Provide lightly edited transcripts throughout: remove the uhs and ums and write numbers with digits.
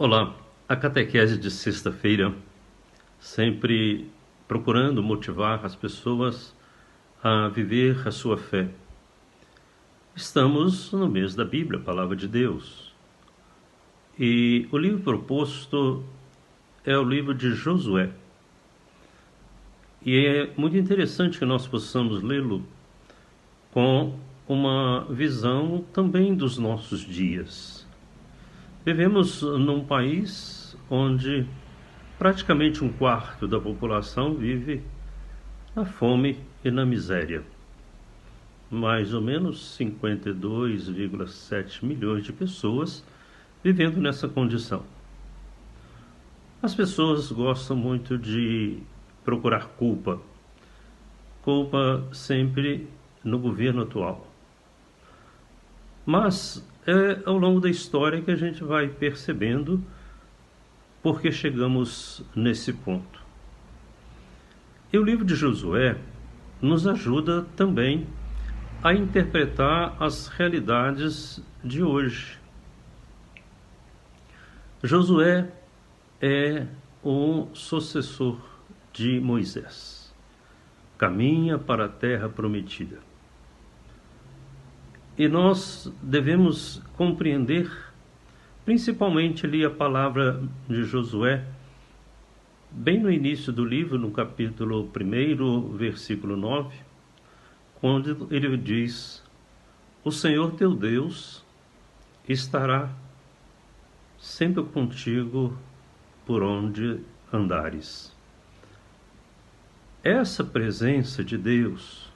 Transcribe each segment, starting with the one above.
Olá, a catequese de sexta-feira, sempre procurando motivar as pessoas a viver a sua fé. Estamos no mês da Bíblia, a Palavra de Deus. E o livro proposto é o livro de Josué. E é muito interessante que nós possamos lê-lo com uma visão também dos nossos dias. Vivemos num país onde praticamente um quarto da população vive na fome e na miséria. Mais ou menos 52,7 milhões de pessoas vivendo nessa condição. As pessoas gostam muito de procurar culpa sempre no governo atual. Mas é ao longo da história que a gente vai percebendo por que chegamos nesse ponto. E o livro de Josué nos ajuda também a interpretar as realidades de hoje. Josué é o sucessor de Moisés. Caminha para a terra prometida. E nós devemos compreender, principalmente ali a palavra de Josué, bem no início do livro, no capítulo 1, versículo 9, quando ele diz: o Senhor teu Deus estará sempre contigo por onde andares. Essa presença de Deus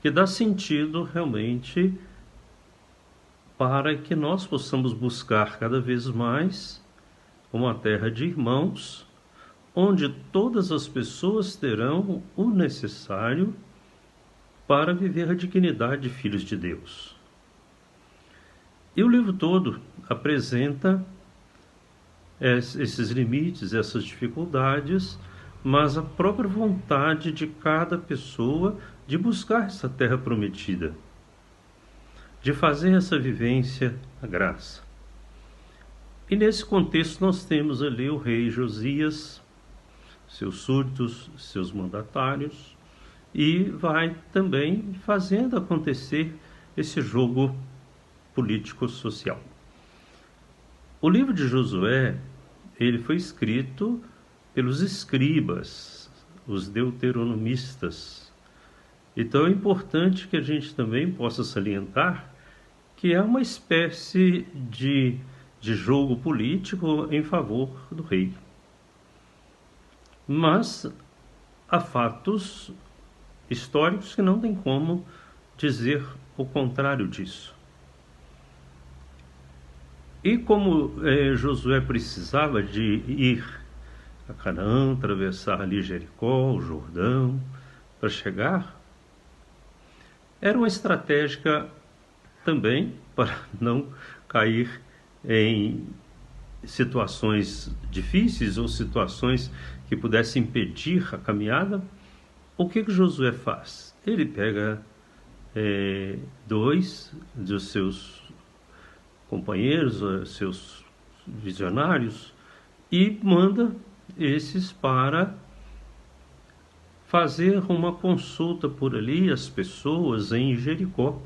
que dá sentido realmente para que nós possamos buscar cada vez mais uma terra de irmãos, onde todas as pessoas terão o necessário para viver a dignidade de filhos de Deus. E o livro todo apresenta esses limites, essas dificuldades, mas a própria vontade de cada pessoa de buscar essa terra prometida, de fazer essa vivência na graça. E nesse contexto nós temos ali o rei Josias, seus súditos, seus mandatários, e vai também fazendo acontecer esse jogo político-social. O livro de Josué, ele foi escrito pelos escribas, os deuteronomistas. Então é importante que a gente também possa salientar que é uma espécie de jogo político em favor do rei. Mas há fatos históricos que não tem como dizer o contrário disso. E como Josué precisava de ir a Canaã, atravessar ali Jericó, o Jordão, para chegar, era uma estratégia também para não cair em situações difíceis ou situações que pudessem impedir a caminhada. O que Josué faz? Ele pega dois dos seus companheiros, seus visionários, e manda esses para fazer uma consulta por ali, as pessoas em Jericó,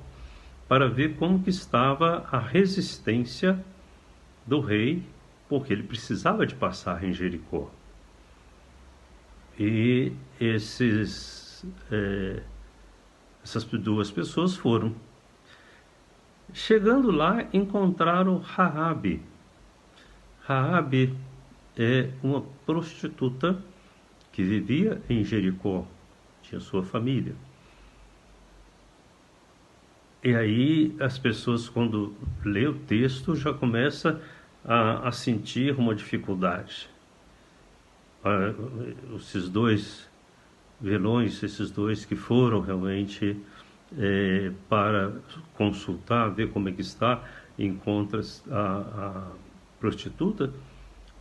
para ver como que estava a resistência do rei, porque ele precisava de passar em Jericó. E essas duas pessoas foram. Chegando lá, encontraram Raabe. Raabe é uma prostituta que vivia em Jericó, tinha sua família. E aí as pessoas, quando lê o texto, já começam a sentir uma dificuldade. Esses dois vilões, esses dois que foram realmente para consultar, ver como é que está, encontra a prostituta.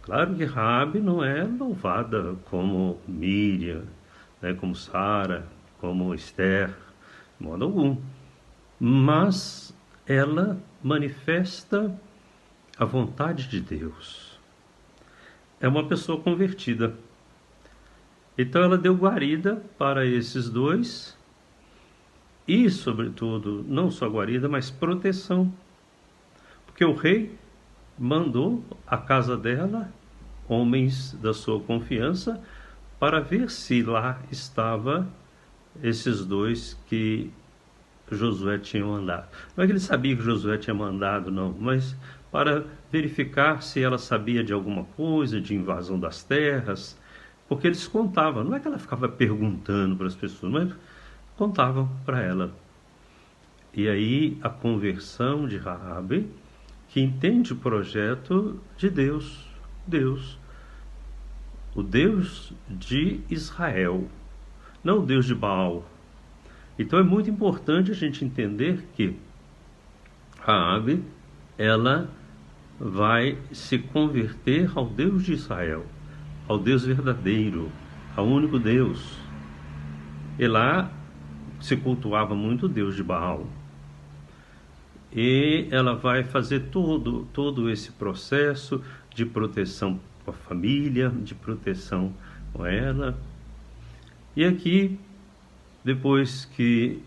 Claro que Raabe não é louvada como Míriam, né, como Sara, como Esther, de modo algum. Mas ela manifesta a vontade de Deus. é uma pessoa convertida. Então ela deu guarida para esses dois e, sobretudo, não só guarida, mas proteção. Porque o rei mandou à casa dela homens da sua confiança para ver se lá estava esses dois que Josué tinha mandado. Não é que ele sabia que Josué tinha mandado, não, mas para verificar se ela sabia de alguma coisa, de invasão das terras, porque eles contavam, não é que ela ficava perguntando para as pessoas, mas contavam para ela. E aí a conversão de Raabe, que entende o projeto de Deus, o Deus de Israel, não o Deus de Baal. Então é muito importante a gente entender que Raabe, ela vai se converter ao Deus de Israel, ao Deus verdadeiro, ao único Deus. E lá se cultuava muito o Deus de Baal. E ela vai fazer todo esse processo de proteção com a família, de proteção com ela. E aqui, depois que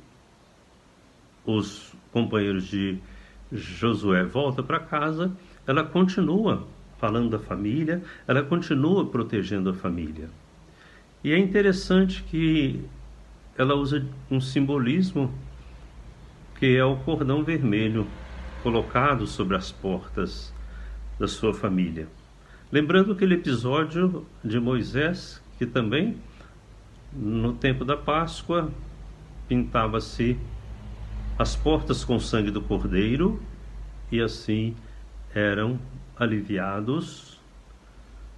os companheiros de Josué voltam para casa, ela continua falando da família, ela continua protegendo a família. E é interessante que ela usa um simbolismo que é o cordão vermelho colocado sobre as portas da sua família. Lembrando aquele episódio de Moisés, que também, no tempo da Páscoa, pintava-se as portas com o sangue do cordeiro, e assim eram aliviados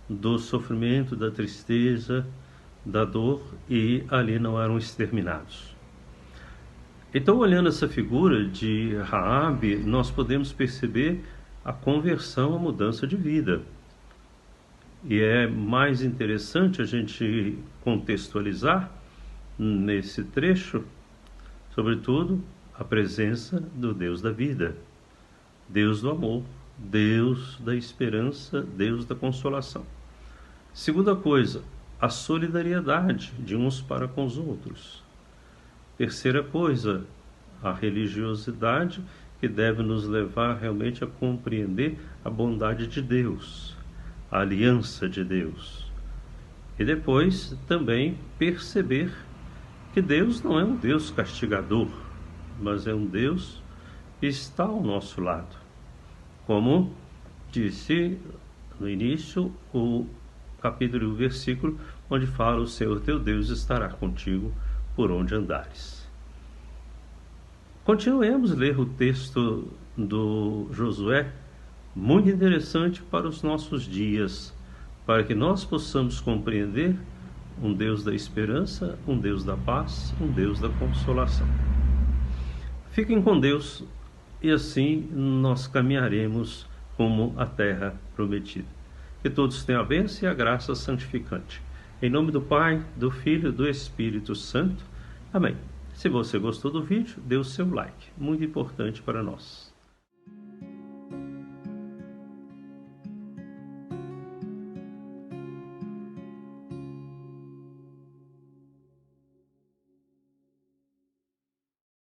do sofrimento, da tristeza, da dor, e ali não eram exterminados. Então, olhando essa figura de Raabe, nós podemos perceber a conversão, a mudança de vida. E é mais interessante a gente contextualizar nesse trecho, sobretudo, a presença do Deus da vida, Deus do amor, Deus da esperança, Deus da consolação. Segunda coisa, a solidariedade de uns para com os outros. Terceira coisa, a religiosidade, que deve nos levar realmente a compreender a bondade de Deus, a aliança de Deus. E depois também perceber que Deus não é um Deus castigador, mas é um Deus que está ao nosso lado. Como disse no início o capítulo e o versículo, onde fala: o Senhor teu Deus estará contigo por onde andares. Continuemos a ler o texto do Josué, muito interessante para os nossos dias, para que nós possamos compreender um Deus da esperança, um Deus da paz, um Deus da consolação. Fiquem com Deus, e assim nós caminharemos como a terra prometida. Que todos tenham a bênção e a graça santificante. Em nome do Pai, do Filho e do Espírito Santo. Amém. Se você gostou do vídeo, dê o seu like, muito importante para nós.